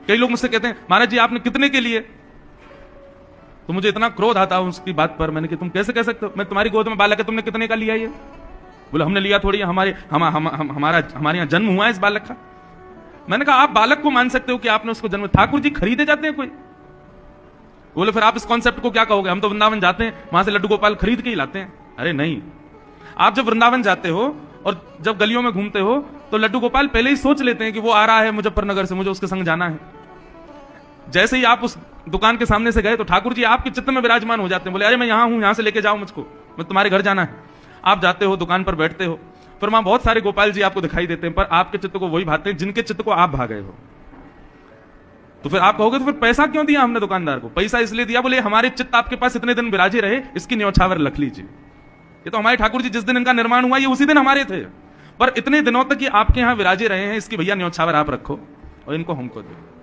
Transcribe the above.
कई लोग मुझसे कहते हैं महाराज जी आपने कितने के लिए, तो मुझे इतना क्रोध आता है उसकी बात पर। मैंने कि तुम कैसे कह सकते हो, मैं तुम्हारी गोद में बालक है, तुमने कितने का लिया ये? बोले हमने लिया थोड़ी, हमारे यहाँ जन्म हुआ है इस बालक का। मैंने कहा आप बालक को मान सकते हो कि आपने उसको जन्म, ठाकुर जी खरीदे जाते हैं कोई? बोले फिर आप इस कॉन्सेप्ट को क्या कहोगे, हम तो वृंदावन जाते हैं वहां से लड्डू गोपाल खरीद के ही लाते हैं। अरे नहीं, आप जब वृंदावन जाते हो और जब गलियों में घूमते हो तो लड्डू गोपाल पहले ही सोच लेते हैं कि वो आ रहा है मुजफ्फरनगर से, मुझे उसके संग जाना है। जैसे ही आप उस दुकान के सामने से गए तो ठाकुर जी आपके चित्त में विराजमान हो जाते हैं। बोले अरे मैं यहां हूं, यहां से लेके जाओ मुझको, मैं तुम्हारे घर जाना है। आप जाते हो, दुकान पर बैठते हो, फिर वहां बहुत सारे गोपाल जी आपको दिखाई देते हैं, पर आपके चित्त को वही भाते हैं जिनके चित्त को आप भा गए हो। तो फिर आप कहोगे तो फिर पैसा क्यों दिया हमने दुकानदार को? पैसा इसलिए दिया, बोले हमारे चित्त आपके पास इतने दिन विराजे रहे, इसकी न्योछावर रख लीजिए। ये तो हमारे ठाकुर जी जिस दिन इनका निर्माण हुआ ये उसी दिन हमारे थे, पर इतने दिनों तक ये आपके यहां विराजे रहे हैं, इसकी भैया न्योछावर आप रखो और इनको हमको दो।